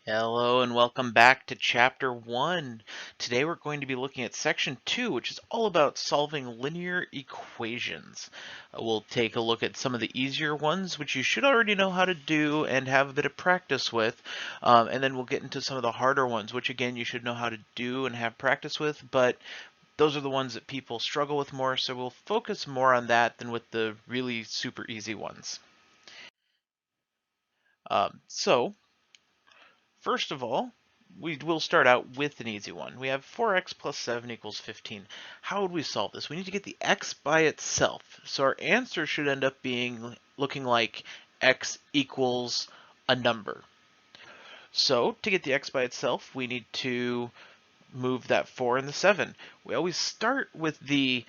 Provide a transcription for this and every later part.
Hello and welcome back to Chapter 1. Today we're going to be looking at Section 2, which is all about solving linear equations. We'll take a look at some of the easier ones, which you should already know how to do and have a bit of practice with. And then we'll get into some of the harder ones, which again you should know how to do and have practice with, but those are the ones that people struggle with more, so we'll focus more on that than with the really super easy ones. So First of all, we will start out with an easy one. We have 4x plus 7 equals 15. How would we solve this? We need to get the x by itself. So our answer should end up looking like x equals a number. So to get the x by itself, we need to move that 4 and the 7. We always start with the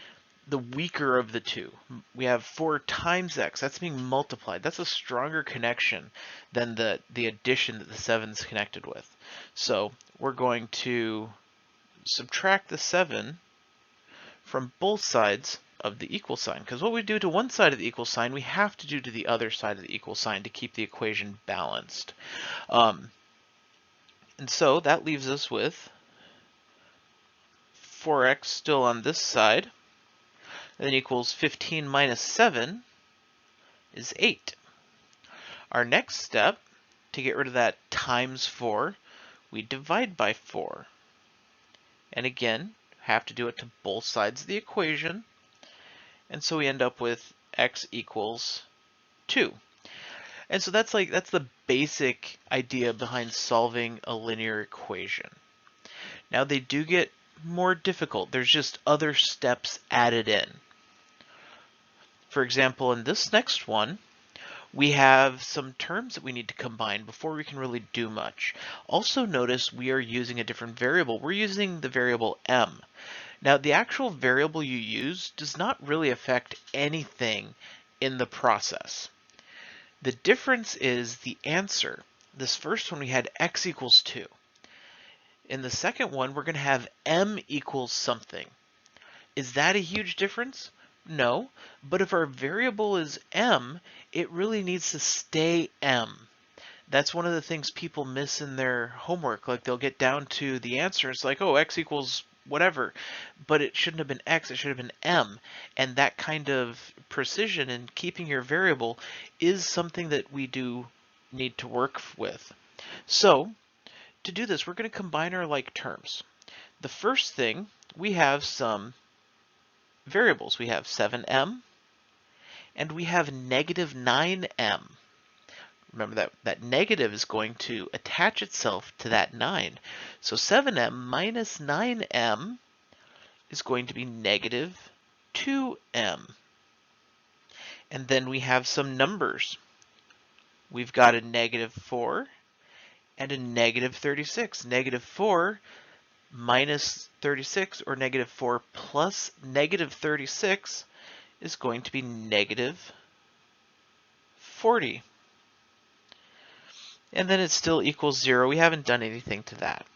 weaker of the two. We have 4 times x. That's being multiplied. That's a stronger connection than the addition that the 7's connected with. So we're going to subtract the 7 from both sides of the equal sign, because what we do to one side of the equal sign, we have to do to the other side of the equal sign to keep the equation balanced. And so that leaves us with 4x still on this side, then equals 15 minus 7 is 8. Our next step, to get rid of that times 4, we divide by 4. And again, have to do it to both sides of the equation. And so we end up with x equals 2. And so that's the basic idea behind solving a linear equation. Now they do get more difficult. There's just other steps added in. For example, in this next one, we have some terms that we need to combine before we can really do much. Also notice we are using a different variable. We're using the variable m. Now the actual variable you use does not really affect anything in the process. The difference is the answer. This first one we had x equals 2. In the second one we're going to have m equals something. Is that a huge difference? No, but if our variable is m, it really needs to stay m. That's one of the things people miss in their homework. Like they'll get down to the answer, it's like, oh, x equals whatever, but it shouldn't have been x, it should have been m. And that kind of precision in keeping your variable is something that we do need to work with. So to do this, we're going to combine our like terms. The first thing, we have some variables. We have 7m and we have negative 9m. Remember that negative is going to attach itself to that 9. So 7m minus 9m is going to be negative 2m. And then we have some numbers. We've got a negative 4 and a negative 36. Negative 4 minus 36, or negative 4 plus negative 36, is going to be negative 40. And then it still equals 0. We haven't done anything to that.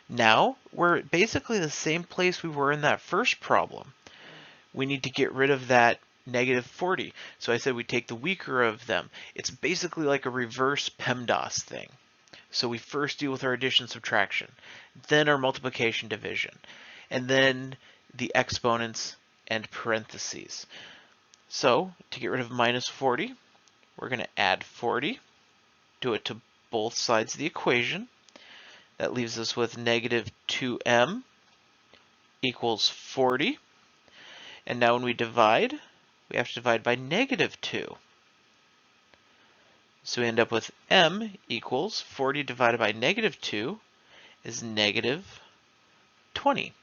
Now, we're basically the same place we were in that first problem. We need to get rid of that negative 40. So I said we take the weaker of them. It's basically like a reverse PEMDAS thing. So we first deal with our addition subtraction, then our multiplication division, and then the exponents and parentheses. So to get rid of minus 40, we're going to add 40, do it to both sides of the equation. That leaves us with negative 2m equals 40. And now when we divide, we have to divide by negative 2. So we end up with m equals 40 divided by negative 2 is negative 20.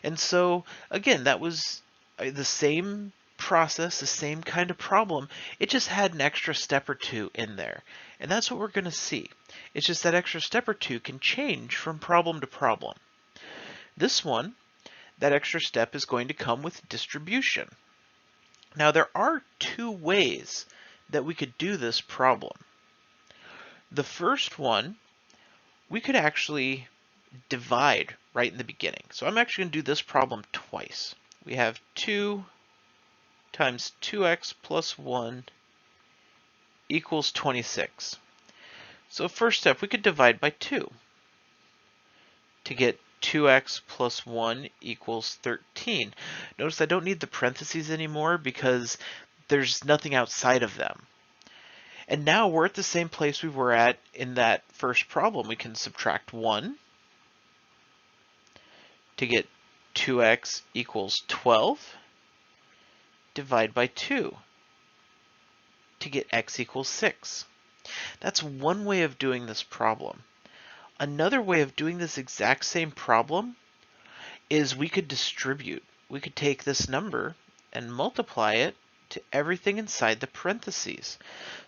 And so, again, that was the same process, the same kind of problem. It just had an extra step or two in there. And that's what we're going to see. It's just that extra step or two can change from problem to problem. This one, that extra step is going to come with distribution. Now, there are two ways that we could do this problem. The first one, we could actually divide right in the beginning. So I'm actually going to do this problem twice. We have 2 times 2x plus 1 equals 26. So first step, we could divide by 2 to get 2x plus 1 equals 13. Notice I don't need the parentheses anymore because there's nothing outside of them. And now we're at the same place we were at in that first problem. We can subtract 1 to get 2x equals 12, divide by 2 to get x equals 6. That's one way of doing this problem. Another way of doing this exact same problem is we could distribute. We could take this number and multiply it to everything inside the parentheses.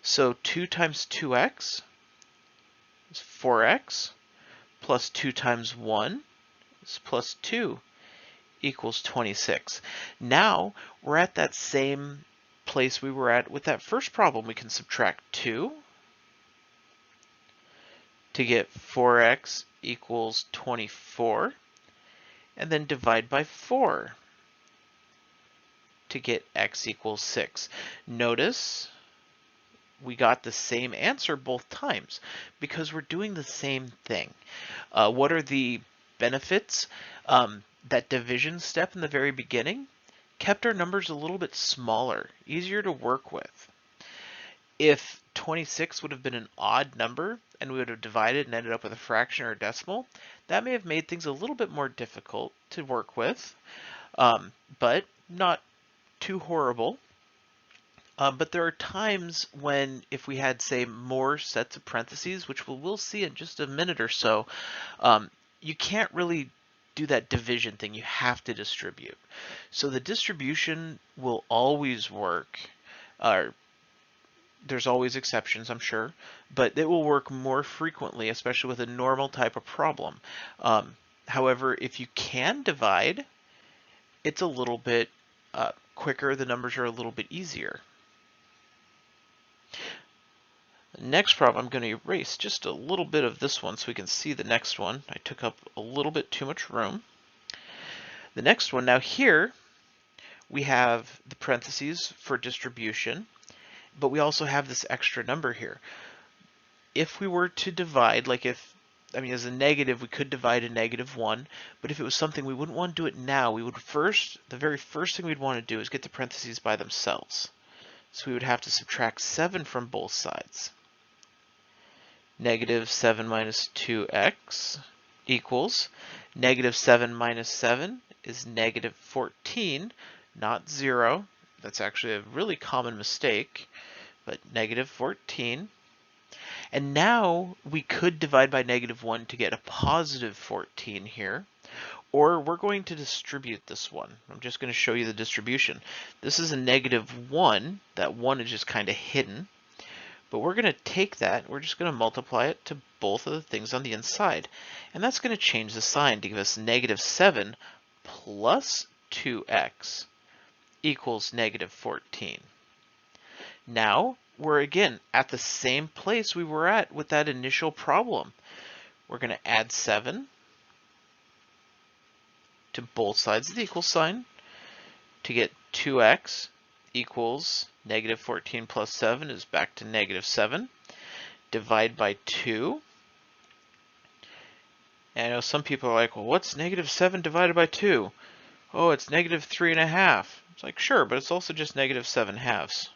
So 2 times 2x is 4x, plus 2 times 1 is plus 2 equals 26. Now we're at that same place we were at with that first problem. We can subtract 2 to get 4x equals 24, and then divide by 4 to get x equals 6. Notice we got the same answer both times because we're doing the same thing. What are the benefits? That division step in the very beginning kept our numbers a little bit smaller, easier to work with. If 26 would have been an odd number and we would have divided and ended up with a fraction or a decimal, that may have made things a little bit more difficult to work with, but not too horrible. But there are times when if we had, say, more sets of parentheses, which we'll see in just a minute or so, you can't really do that division thing. You have to distribute. So the distribution will always work. There's always exceptions, I'm sure, but it will work more frequently, especially with a normal type of problem. However, if you can divide, it's a little bit quicker. The numbers are a little bit easier. Next problem, I'm going to erase just a little bit of this one so we can see the next one. I took up a little bit too much room. The next one, now here we have the parentheses for distribution, but we also have this extra number here. If we were to divide, like as a negative, we could divide a -1, but if it was something we wouldn't want to do it now, we would the very first thing we'd want to do is get the parentheses by themselves. So we would have to subtract 7 from both sides. -7 minus 2x equals -7 minus 7 is -14, not 0. That's actually a really common mistake, but -14. And now we could divide by -1 to get a +14 here, or we're going to distribute this one. I'm just going to show you the distribution. This is a -1. That 1 is just kind of hidden. But we're going to take that, we're just going to multiply it to both of the things on the inside. And that's going to change the sign to give us -7 plus 2x equals -14. Now, we're again at the same place we were at with that initial problem. We're going to add 7 to both sides of the equal sign to get 2x equals -14 plus 7 is back to -7. Divide by 2. And I know some people are like, well, what's -7 divided by 2? Oh, it's -3.5. It's like, sure, but it's also just -7/2.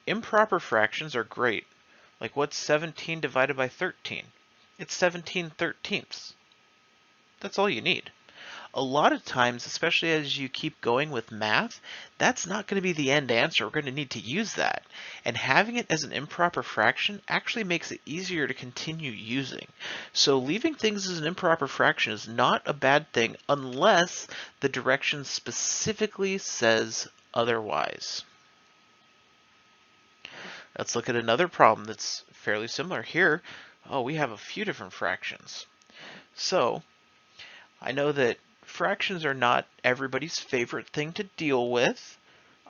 Improper fractions are great. Like, what's 17 divided by 13? It's 17/13. That's all you need. A lot of times, especially as you keep going with math, that's not going to be the end answer. We're going to need to use that. And having it as an improper fraction actually makes it easier to continue using. So leaving things as an improper fraction is not a bad thing unless the direction specifically says otherwise. Let's look at another problem that's fairly similar here. Oh, we have a few different fractions. So I know that fractions are not everybody's favorite thing to deal with.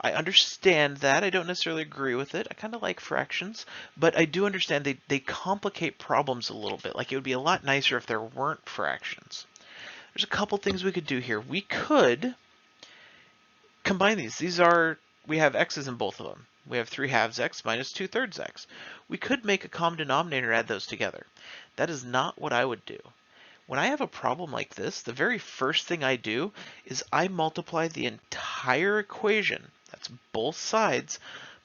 I understand that. I don't necessarily agree with it. I kind of like fractions, but I do understand they complicate problems a little bit. Like, it would be a lot nicer if there weren't fractions. There's a couple things we could do here. We could combine these. We have x's in both of them. We have 3/2 x minus 2/3 x. We could make a common denominator, add those together. That is not what I would do. When I have a problem like this, the very first thing I do is I multiply the entire equation, that's both sides,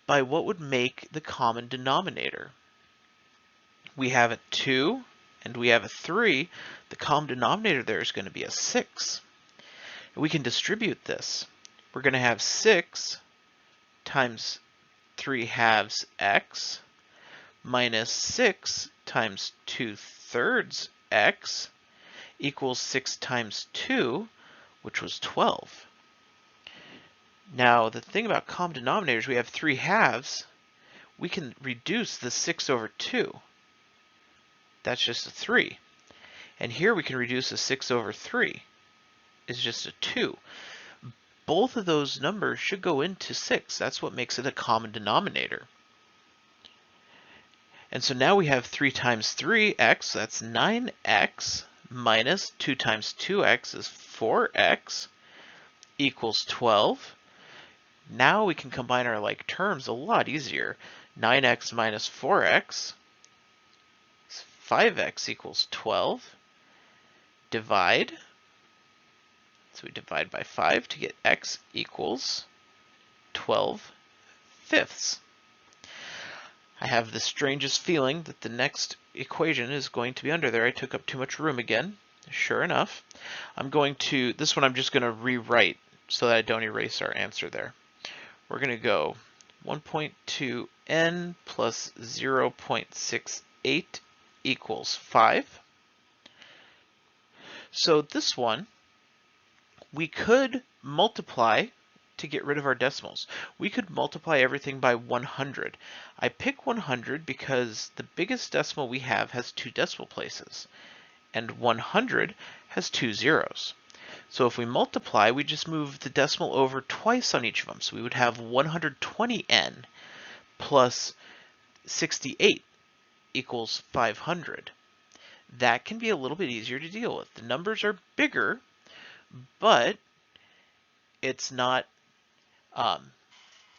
by what would make the common denominator. We have a 2 and we have a 3. The common denominator there is going to be a 6. We can distribute this. We're going to have 6 times 3/2 x minus 6 times 2/3 x equals 6 times 2, which was 12. Now, the thing about common denominators, we have 3/2. We can reduce the 6 over 2. That's just a 3. And here we can reduce a 6 over 3. It's just a 2. Both of those numbers should go into 6. That's what makes it a common denominator. And so now we have 3 times 3x, that's 9x, minus 2 times 2x is 4x, equals 12. Now we can combine our like terms a lot easier. 9x minus 4x, 5x equals 12. Divide. So we divide by 5 to get x equals 12/5. I have the strangest feeling that the next equation is going to be under there. I took up too much room again. Sure enough, this one I'm just going to rewrite so that I don't erase our answer there. We're going to go 1.2n plus 0.68 equals 5. So this one, we could multiply to get rid of our decimals. We could multiply everything by 100. I pick 100 because the biggest decimal we have has 2 decimal places, and 100 has 2 zeros. So if we multiply, we just move the decimal over twice on each of them. So we would have 120n plus 68 equals 500. That can be a little bit easier to deal with. The numbers are bigger, but it's not,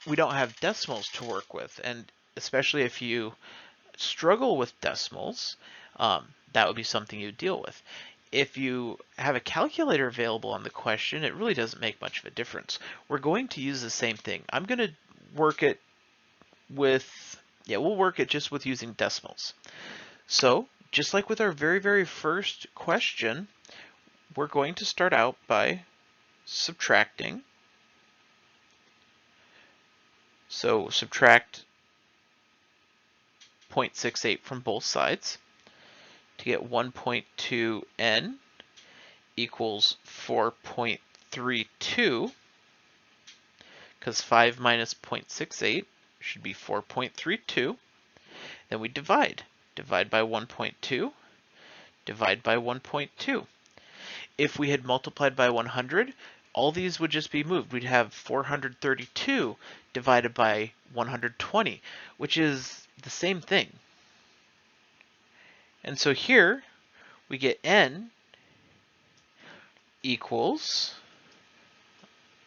we don't have decimals to work with. And especially if you struggle with decimals, that would be something you deal with. If you have a calculator available on the question, it really doesn't make much of a difference. We're going to use the same thing. I'm going to work it with, we'll work it just with using decimals. So just like with our very, very first question, we're going to start out by subtracting. So subtract 0.68 from both sides to get 1.2n equals 4.32, because 5 minus 0.68 should be 4.32. Then we divide. Divide by 1.2, divide by 1.2. If we had multiplied by 100, all these would just be moved. We'd have 432 divided by 120, which is the same thing. And so here we get n equals,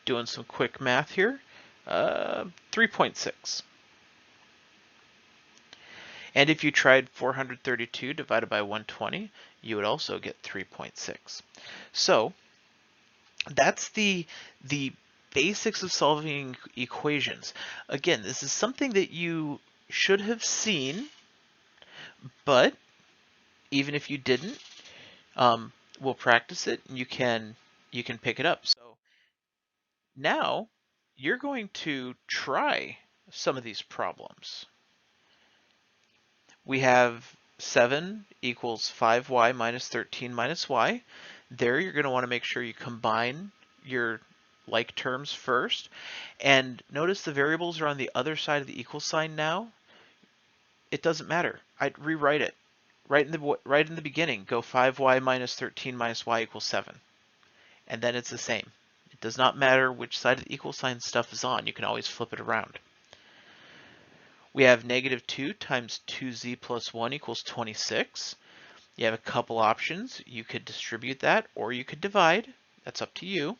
doing some quick math here, 3.6. And if you tried 432 divided by 120, you would also get 3.6. So that's the basics of solving equations. Again, this is something that you should have seen, but even if you didn't, we'll practice it and you can pick it up. So now you're going to try some of these problems. We have 7 equals 5y minus 13 minus y. There you're going to want to make sure you combine your like terms first. And notice the variables are on the other side of the equal sign now. It doesn't matter. I'd rewrite it. Right in the beginning, go 5y minus 13 minus y equals 7. And then it's the same. It does not matter which side of the equal sign stuff is on. You can always flip it around. We have negative 2 times 2z plus 1 equals 26. You have a couple options. You could distribute that or you could divide. That's up to you.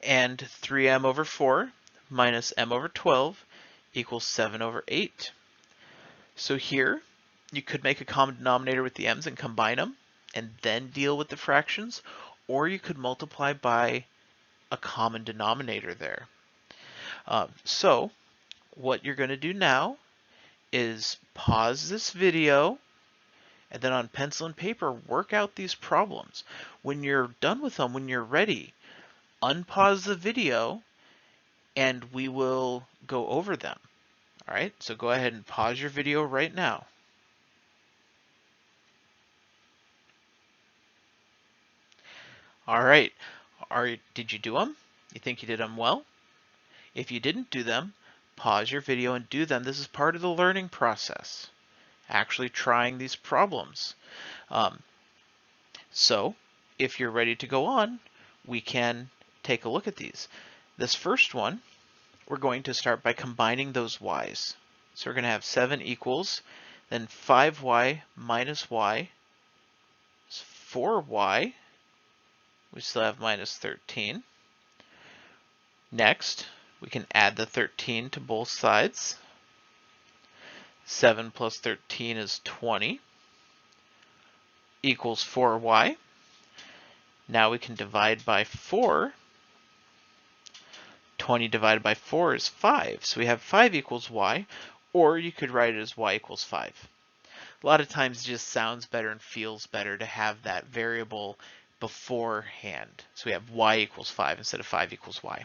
And 3m over 4 minus m over 12 equals 7 over 8. So here, you could make a common denominator with the m's and combine them, and then deal with the fractions, or you could multiply by a common denominator there. So what you're going to do now is pause this video, and then on pencil and paper, work out these problems. When you're done with them, when you're ready, unpause the video, and we will go over them. All right, so go ahead and pause your video right now. All right, did you do them? You think you did them well? If you didn't do them, pause your video and do them. This is part of the learning process, actually trying these problems. So if you're ready to go on, we can take a look at these. This first one, we're going to start by combining those y's. So we're going to have 7 equals, then 5y minus y is 4y. We still have minus 13. Next, we can add the 13 to both sides. 7 plus 13 is 20 equals 4y. Now we can divide by 4. 20 divided by 4 is 5. So we have 5 equals y, or you could write it as y equals 5. A lot of times it just sounds better and feels better to have that variable beforehand. So we have y equals 5 instead of 5 equals y.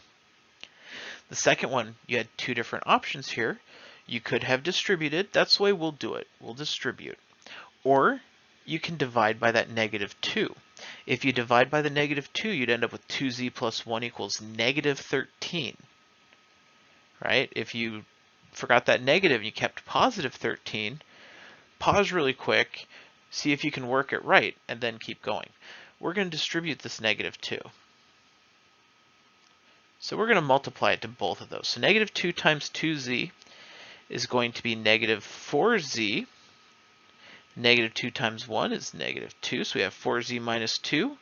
The second one, you had two different options here. You could have distributed. That's the way we'll do it. We'll distribute. Or you can divide by that negative 2. If you divide by the negative 2, you'd end up with 2z plus 1 equals negative 13. Right? If you forgot that negative and you kept positive 13, pause really quick, see if you can work it right, and then keep going. We're going to distribute this negative 2. So we're going to multiply it to both of those. So negative 2 times 2z is going to be negative 4z. Negative 2 times 1 is negative 2. So we have 4z minus 2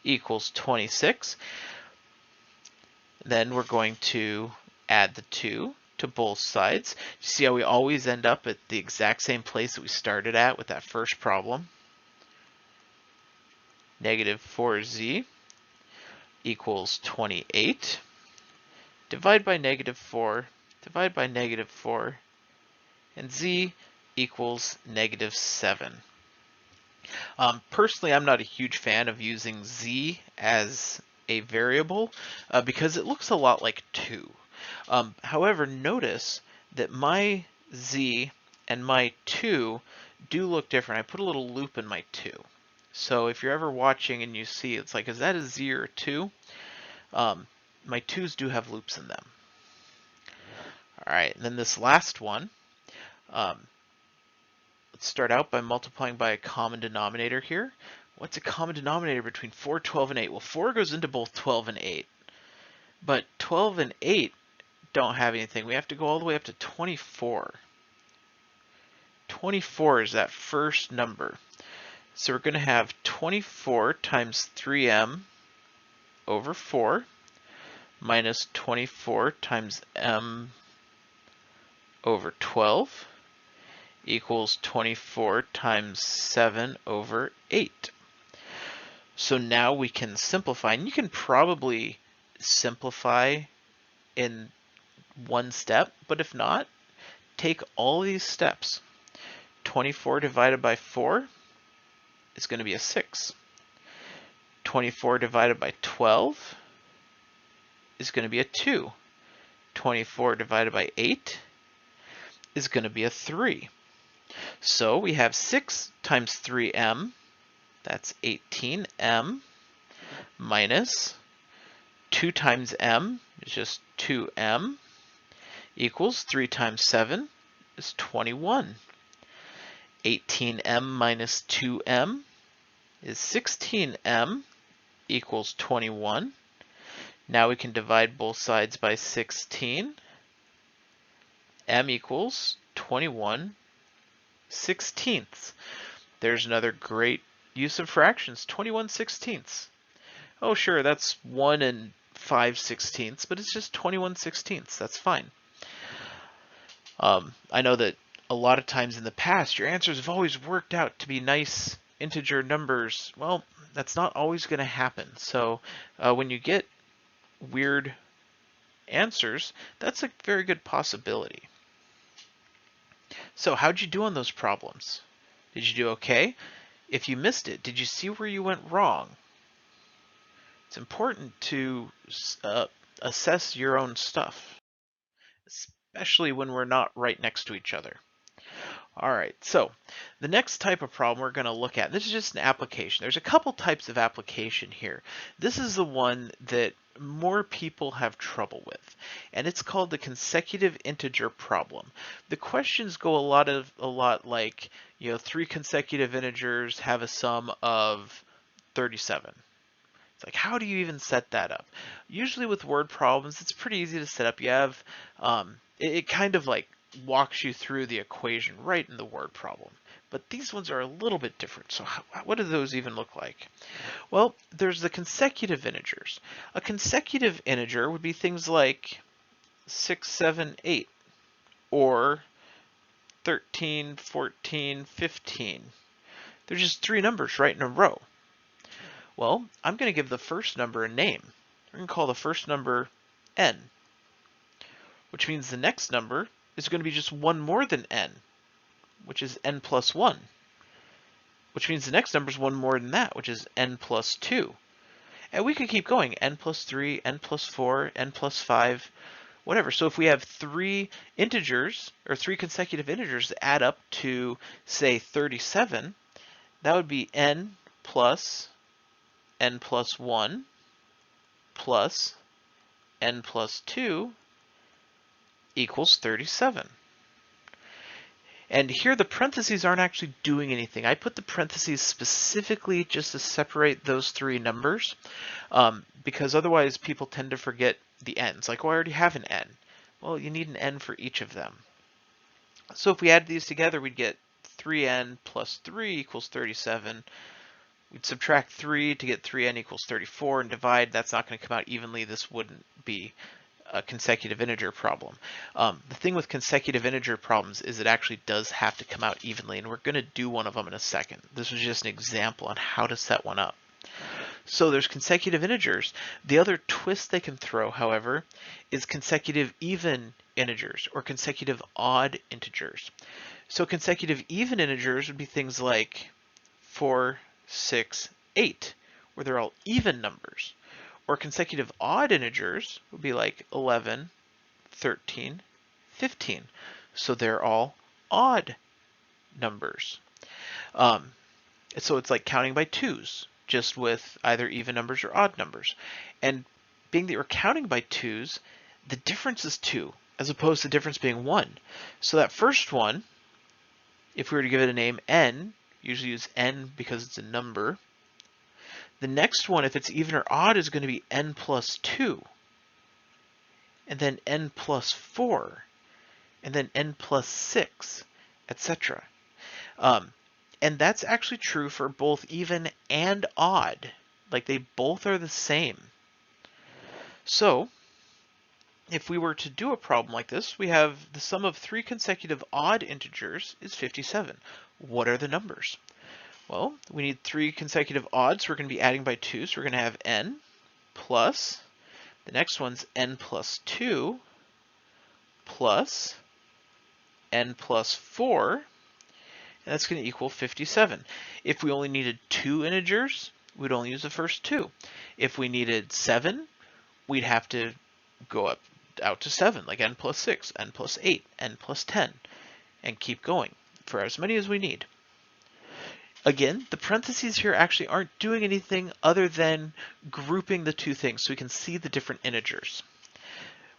equals 26. Then we're going to add the 2 to both sides. You see how we always end up at the exact same place that we started at with that first problem? Negative 4z equals 28. Divide by negative 4, divide by negative 4, and z equals negative 7. Personally, I'm not a huge fan of using z as a variable because it looks a lot like 2. However, notice that my z and my 2 do look different. I put a little loop in my 2. So if you're ever watching and you see, it's like, is that a z or a 2? My 2's do have loops in them. All right, and then this last one, let's start out by multiplying by a common denominator here. What's a common denominator between 4, 12, and 8? Well, 4 goes into both 12 and 8. But 12 and 8 don't have anything. We have to go all the way up to 24. 24 is that first number. So we're going to have 24 times 3m over 4 minus 24 times m over 12 equals 24 times 7 over 8. So now we can simplify, and you can probably simplify in one step, but if not, take all these steps. 24 divided by 4 is going to be a 6. 24 divided by 12 is going to be a 2. 24 divided by 8 is going to be a 3. So we have 6 times 3m, that's 18m, minus 2 times m is just 2m, equals 3 times 7 is 21. 18m minus 2m is 16m, equals 21. Now we can divide both sides by 16. M equals 21 16ths. There's another great use of fractions, 21 16ths. Oh sure, that's 1 5/16, but it's just 21/16. That's fine. I know that a lot of times in the past, your answers have always worked out to be nice integer numbers. Well, that's not always going to happen. So when you get weird answers, that's a very good possibility. So how'd you do on those problems? Did you do okay? If you missed it, did you see where you went wrong? It's important to assess your own stuff, especially when we're not right next to each other. All right, so the next type of problem we're going to look at, this is just an application. There's a couple types of application here. This is the one that more people have trouble with, and it's called the consecutive integer problem. The questions go a lot like, 3 consecutive integers have a sum of 37. It's like, how do you even set that up? Usually with word problems, it's pretty easy to set up. You have, it kind of like walks you through the equation right in the word problem. But these ones are a little bit different. So what do those even look like? Well, there's the consecutive integers. A consecutive integer would be things like 6, 7, 8, or 13, 14, 15. They're just 3 numbers right in a row. Well, I'm going to give the first number a name. We're going to call the first number n, which means the next number is going to be just one more than n, which is n plus 1, which means the next number is one more than that, which is n plus 2. And we could keep going, n plus 3, n plus 4, n plus 5, whatever. So if we have 3 integers, or 3 consecutive integers that add up to, say, 37, that would be n plus 1 plus n plus 2 equals 37. And here the parentheses aren't actually doing anything. I put the parentheses specifically just to separate those 3 numbers, because otherwise people tend to forget the n's. Like, oh, I already have an n. Well, you need an n for each of them. So if we add these together, we'd get 3n plus 3 equals 37. We'd subtract 3 to get 3n equals 34 and divide. That's not going to come out evenly. This wouldn't be a consecutive integer problem. The thing with consecutive integer problems is it actually does have to come out evenly, and we're going to do one of them in a second. This was just an example on how to set one up. So there's consecutive integers. The other twist they can throw, however, is consecutive even integers or consecutive odd integers. So consecutive even integers would be things like 4, 6, 8, where they're all even numbers. Or consecutive odd integers would be like 11, 13, 15. So they're all odd numbers. So it's like counting by 2s, just with either even numbers or odd numbers. And being that you're counting by 2s, the difference is 2, as opposed to the difference being 1. So that first one, if we were to give it a name n, usually use n because it's a number. The next one, if it's even or odd, is going to be n plus 2, and then n plus 4, and then n plus 6, etc. And that's actually true for both even and odd. Like, they both are the same. So if we were to do a problem like this, we have the sum of 3 consecutive odd integers is 57. What are the numbers? Well, we need 3 consecutive odds. We're going to be adding by 2, so we're going to have n plus, the next one's n plus 2 plus n plus 4, and that's going to equal 57. If we only needed 2 integers, we'd only use the first 2. If we needed 7, we'd have to go out to 7, like n plus 6, n plus 8, n plus 10, and keep going for as many as we need. Again, the parentheses here actually aren't doing anything other than grouping the 2 things so we can see the different integers.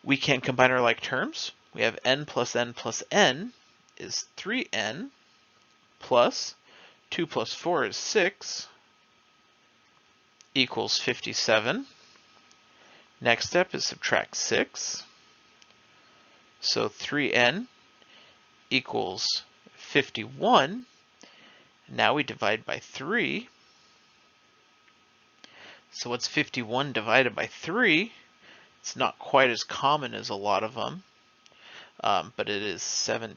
We can combine our like terms. We have n plus n is 3n plus 2 plus 4 is 6 equals 57. Next step is subtract 6. So 3n equals 51. Now we divide by 3. So what's 51 divided by 3? It's not quite as common as a lot of them, but it is 17.